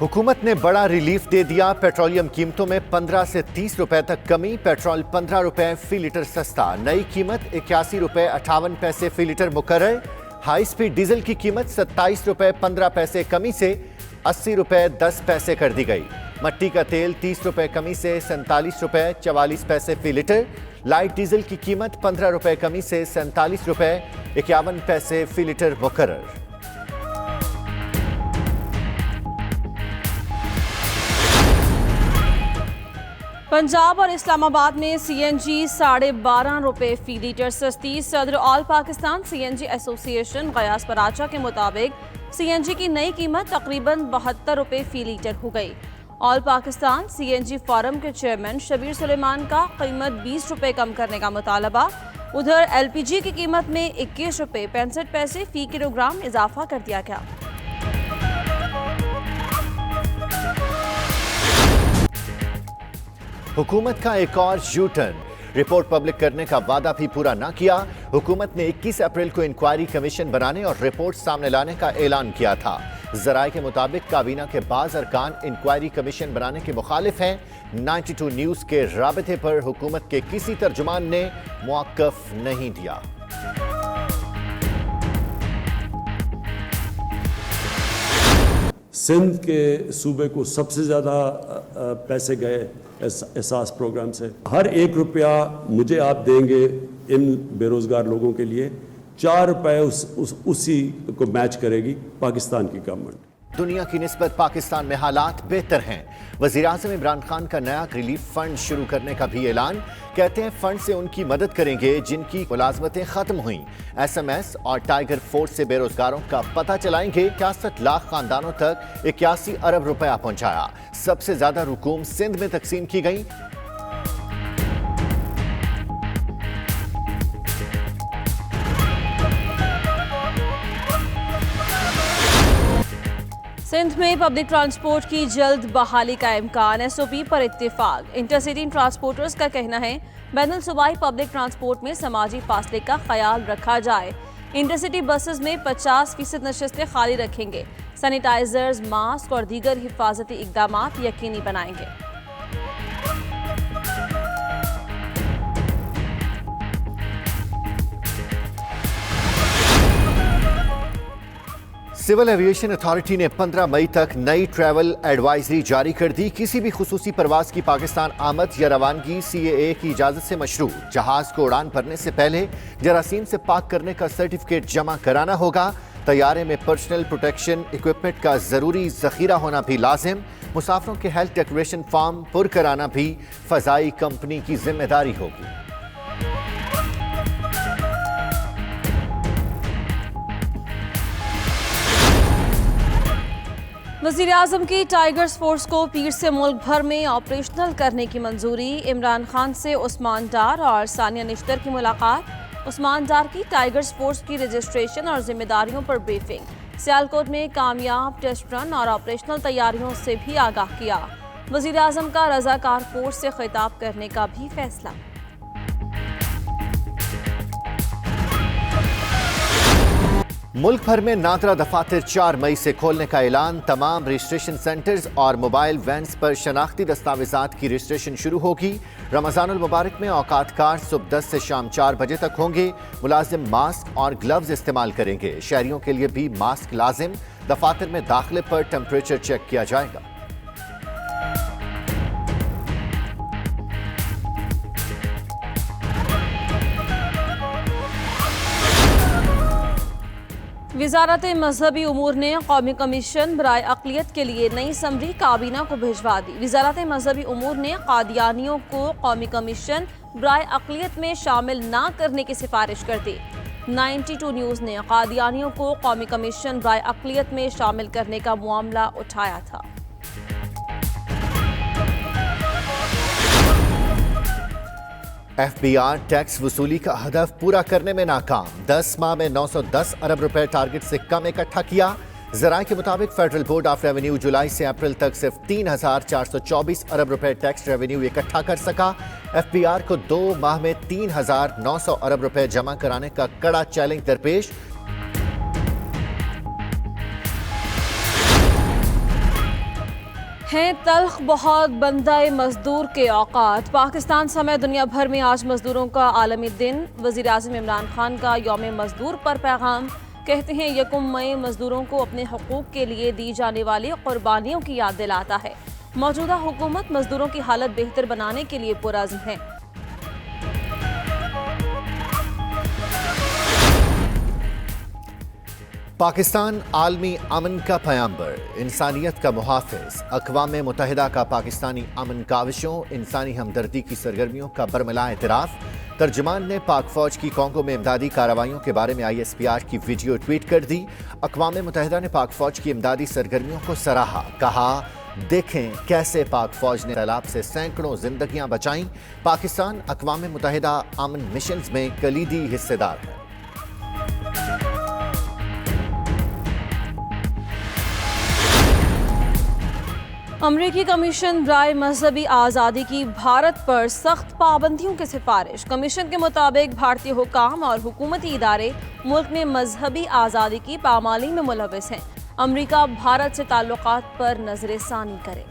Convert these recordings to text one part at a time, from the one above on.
हुकूमत ने बड़ा रिलीफ दे दिया। पेट्रोलियम कीमतों में 15 से 30 रुपए तक कमी। पेट्रोल 15 रुपए फी लीटर सस्ता। नई कीमत 81 रुपए 58 पैसे फी लीटर मुकर्रर। हाई स्पीड डीजल की कीमत 27 रुपए 15 पैसे कमी से 80 रुपए 10 पैसे कर दी गई। मट्टी का तेल 30 रुपए कमी से 47 रुपए 44 पैसे फी लीटर। लाइट डीजल की कीमत 15 रुपए कमी से 47 रुपए 51 पैसे फी लीटर मुकर्रर। पंजाब और इस्लामाबाद में सीएनजी 12.5 रुपए फी लीटर सस्ती। सदर all Pakistan CNG association Ghayas Paracha के मुताबिक सीएनजी की नई कीमत तकरीबन 72 रुपए फी लीटर हो गई। ऑल पाकिस्तान सीएनजी फोरम के चेयरमैन शबीर सुलेमान का कीमत 20 रुपए कम करने का मुतालबा। उधर एलपीजी की कीमत में 21 रुपए 65 पैसे फी किलोग्राम इजाफा कर दिया गया। हुकूमत का एक और यू टर्न। रिपोर्ट पब्लिक करने का वादा भी पूरा ना किया। हुकूमत ने 21 अप्रैल को इंक्वायरी कमीशन बनाने और रिपोर्ट सामने लाने का ऐलान किया था। जराये के मुताबिक काबीना के बाज़ अरकान इंक्वायरी कमीशन बनाने के मुखालिफ हैं। 92 न्यूज़ के राबिते पर हुकूमत के किसी तर्जुमान ने मुआक्कफ नहीं दिया। सिंध के सूबे को सबसे ज़्यादा पैसे गए एहसास प्रोग्राम से। हर 1 रुपया मुझे आप देंगे इन बेरोज़गार लोगों के लिए, 4 रुपए उसी को मैच करेगी पाकिस्तान की गवर्नमेंट। दुनिया की निस्बत पाकिस्तान में हालात बेहतर हैं। वज़ीर-ए-आज़म इमरान खान का नया रिलीफ फंड शुरू करने का भी ऐलान। कहते हैं फंड से उनकी मदद करेंगे जिनकी मुलाजमतें खत्म हुई। एसएमएस और टाइगर फोर्स से बेरोजगारों का पता चलाएंगे। 61 लाख खानदानों तक 81 अरब रुपया पहुंचाया। सबसे ज्यादा रकूम सिंध में तकसीम की गई। सिंध में पब्लिक ट्रांसपोर्ट की जल्द बहाली का इम्कान। एसओपी पर इत्तेफाक। इंटरसिटी ट्रांसपोर्टर्स का कहना है बैनुल सूबाई पब्लिक ट्रांसपोर्ट में समाजी फासले का ख्याल रखा जाए। इंटरसिटी बसेस में 50% नशस्तें खाली रखेंगे। सैनिटाइजर्स, मास्क और दीगर हिफाजती इकदामात यकीनी बनाएंगे। सिविल एविएशन अथॉरिटी ने 15 मई तक नई ट्रैवल एडवाइजरी जारी कर दी। किसी भी खुसूसी परवाज की पाकिस्तान आमद या रवानगी सीएए की इजाजत से मशरू। जहाज को उड़ान भरने से पहले जरासीम से पाक करने का सर्टिफिकेट जमा कराना होगा। तैयारे में पर्सनल प्रोटेक्शन इक्विपमेंट का जरूरी जखीरा होना भी लाजिम। मुसाफिरों के हेल्थ डिक्लेरेशन फॉर्म पुर कराना भी फजाई कंपनी की जिम्मेदारी होगी। वज़ीर-ए-आज़म की टाइगर्स फोर्स को पीर से मुल्क भर में ऑपरेशनल करने की मंजूरी। इमरान खान से उस्मान डार और सानिया निश्तर की मुलाकात। उस्मान डार की टाइगर्स फोर्स की रजिस्ट्रेशन और जिम्मेदारियों पर ब्रीफिंग। सियालकोट में कामयाब टेस्ट रन और ऑपरेशनल तैयारियों से भी आगाह किया। वज़ीर-ए-आज़म का रज़ाकार फोर्स से खिताब करने का भी फैसला। मुल्क भर में नादरा दफातर 4 मई से खोलने का ऐलान। तमाम रजिस्ट्रेशन सेंटर्स और मोबाइल वैन्स पर शनाख्ती दस्तावेजात की रजिस्ट्रेशन शुरू होगी। रमजानुल मुबारक में औकात कार सुबह 10 से शाम 4 बजे तक होंगे। मुलाजिम मास्क और ग्लव्स इस्तेमाल करेंगे। शहरियों के लिए भी मास्क लाजिम। दफातर में दाखिले पर टेम्परेचर चेक किया जाएगा। वज़ारत मजहबी उमूर ने कौमी कमीशन बराए अक़लियत के लिए नई समरी काबीना को भिजवा दी। वज़ारत मजहबी उमूर ने कादियानियों को कौमी कमीशन बराए अक़लियत में शामिल ना करने की सिफारिश कर दी। 92 न्यूज़ ने कादियानियों को कौमी कमीशन बराए अक़लियत में शामिल करने का मामला उठाया था। एफबीआर टैक्स वसूली का हदफ पूरा करने में नाकाम। 10 माह में 910 अरब रुपए टारगेट से कम इकट्ठा किया। जराये के मुताबिक फेडरल बोर्ड ऑफ रेवेन्यू जुलाई से अप्रैल तक सिर्फ 3,424 अरब रुपए टैक्स रेवेन्यू इकट्ठा कर सका। एफबीआर को 2 माह में 3,900 अरब रुपए जमा कराने का कड़ा चैलेंज दरपेश। हैं तल्ख बहुत बंदाए मजदूर के औकात। पाकिस्तान समेत दुनिया भर में आज मजदूरों का आलमी दिन। वज़ीर आज़म इमरान खान का यौम मजदूर पर पैगाम। कहते हैं 1 मई मजदूरों को अपने हकूक़ के लिए दी जाने वाली कुर्बानियों की याद दिलाता है। मौजूदा हुकूमत मजदूरों की हालत बेहतर बनाने के लिए पुरअज़्म है। पाकिस्तान आलमी अमन का पैगंबर, इंसानियत का मुहाफ़िज़। अक़वाम मुत्तहिदा का पाकिस्तानी अमन काविशों, इंसानी हमदर्दी की सरगर्मियों का बरमला एतराफ़। तर्जुमान ने पाक फ़ौज की कॉन्गो में इमदादी कार्रवाइयों के बारे में ISPR की वीडियो ट्वीट कर दी। अक़वाम मुत्तहिदा ने पाक फ़ौज की इमदादी सरगर्मियों को सराहा। कहा, देखें कैसे पाक फ़ौज ने सैलाब से सैकड़ों जिंदगियां बचाईं। पाकिस्तान अक़वाम मुत्तहिदा अमन मिशंस में कलीदी हिस्सेदार है। अमरीकी कमीशन बराए मजहबी आज़ादी की भारत पर सख्त पाबंदियों की सिफारिश। कमीशन के मुताबिक भारतीय हुकाम और हुकूमती इदारे मुल्क में मजहबी आज़ादी की पामाली में मुलविस हैं। अमरीका भारत से ताल्लुकात पर नजरसानी करे।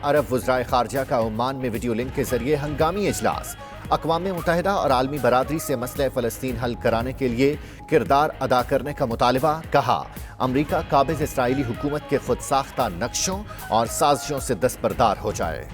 अरब वज़राए ख़ारजा का ओमान में वीडियो लिंक के जरिए हंगामी इजलास। अक़वाम मुत्तहिदा और आलमी बरादरी से मसले फ़लस्तीन हल कराने के लिए किरदार अदा करने का मुतालबा। कहा, अमरीका काबिज़ इसराइली हुकूमत के खुद साख्ता नक्शों और साजिशों से दस्तबरदार हो जाए।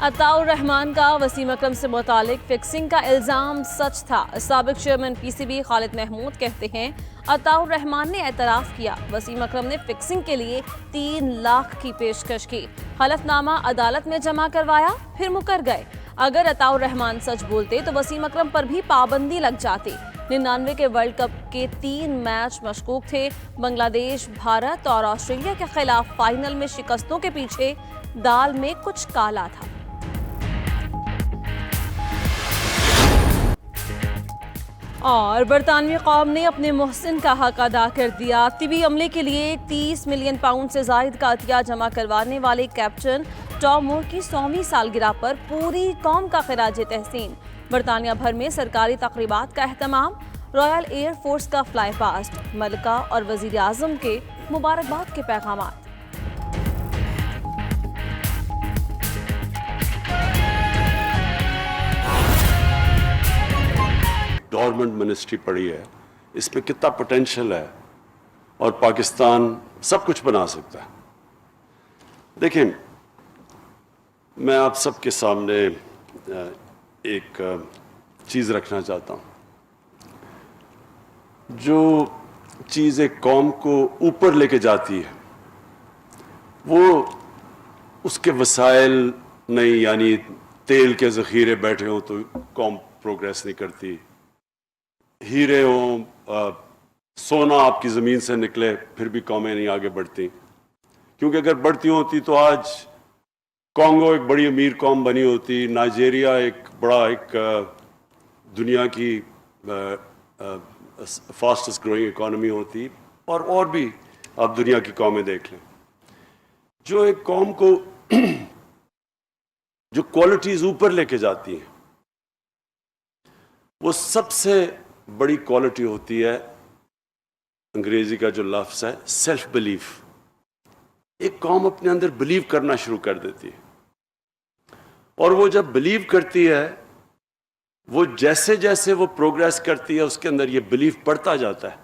अताउर रहमान का वसीम अकरम से मुतालिक फिक्सिंग का इल्ज़ाम सच था। साबिक चेयरमैन PCB खालिद महमूद कहते हैं, अताउर रहमान ने एतराफ़ किया, वसीम अकरम ने फिक्सिंग के लिए 3 लाख की पेशकश की। हलफनामा अदालत में जमा करवाया, फिर मुकर गए। अगर अताउर रहमान सच बोलते तो वसीम अकरम पर भी पाबंदी लग जाती। 99 के वर्ल्ड कप के 3 मैच मशकूक थे। बांग्लादेश, भारत और ऑस्ट्रेलिया के खिलाफ फाइनल में शिकस्तों के पीछे दाल में कुछ काला था। और बरतानवी कौम ने अपने मोहसिन का हक अदा कर दिया। तिबी अमले के लिए 30 मिलियन पाउंड से जायद का अतिया जमा करवाने वाले कैप्टन टॉम मूर की 100वीं सालगिरह पर पूरी कौम का खिराज तहसीन। बरतानिया भर में सरकारी तकरीबात का एहतमाम। रॉयल एयर फोर्स का फ्लाई पास्ट। मलिका और वजीर आजम के मुबारकबाद के पैगामात। गवर्नमेंट मिनिस्ट्री पड़ी है, इसमें कितना पोटेंशियल है और पाकिस्तान सब कुछ बना सकता है। देखें, मैं आप सबके सामने एक चीज़ रखना चाहता हूँ। जो चीज़ एक कौम को ऊपर लेके जाती है वो उसके वसाइल नहीं, यानी तेल के ज़ख़ीरे बैठे हों तो कौम प्रोग्रेस नहीं करती। हीरे हों, सोना आपकी ज़मीन से निकले, फिर भी कौमें नहीं आगे बढ़ती। क्योंकि अगर बढ़ती होती तो आज कॉन्गो एक बड़ी अमीर कौम बनी होती, नाइजीरिया एक दुनिया की फास्टेस्ट ग्रोइंग इकॉनमी होती, और भी आप दुनिया की कौमें देख लें। जो एक कौम को जो क्वालिटीज़ ऊपर लेके जाती हैं, वो सबसे बड़ी क्वालिटी होती है, अंग्रेजी का जो लफ्ज़ है सेल्फ बिलीफ। एक कौम अपने अंदर बिलीव करना शुरू कर देती है, और वो जब बिलीव करती है, वो जैसे जैसे वो प्रोग्रेस करती है उसके अंदर ये बिलीफ बढ़ता जाता है।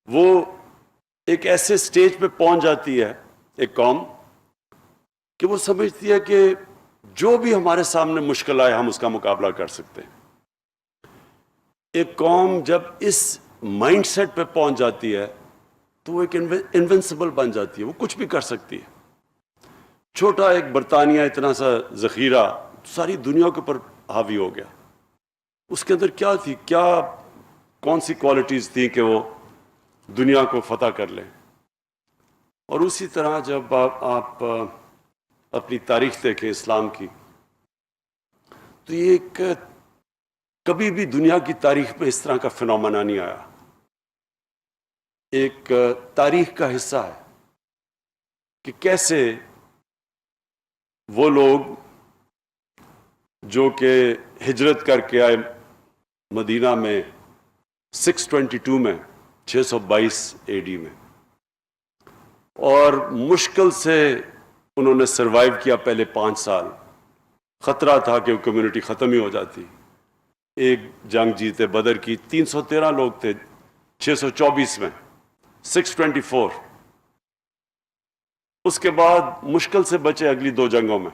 वो एक ऐसे स्टेज पे पहुंच जाती है एक कौम कि वो समझती है कि जो भी हमारे सामने मुश्किल आए हम उसका मुकाबला कर सकते हैं। एक कौम जब इस माइंडसेट पे पहुंच जाती है तो वो एक इनविंसिबल बन जाती है, वो कुछ भी कर सकती है। छोटा एक बरतानिया इतना सा ज़ख़ीरा सारी दुनिया के ऊपर हावी हो गया। उसके अंदर क्या थी, कौन सी क्वालिटीज़ थी कि वो दुनिया को फतह कर ले। और उसी तरह जब आप अपनी तारीख देखें इस्लाम की, तो ये कभी भी दुनिया की तारीख में इस तरह का फिनोमेना नहीं आया। एक तारीख का हिस्सा है कि कैसे वो लोग जो कि हिजरत करके आए मदीना में 622 में 622 एडी में, और मुश्किल से उन्होंने सरवाइव किया पहले 5 साल। खतरा था कि वो कम्युनिटी ख़त्म ही हो जाती। एक जंग जीते बदर की, 313 लोग थे 624 में, 624। उसके बाद मुश्किल से बचे अगली 2 जंगों में।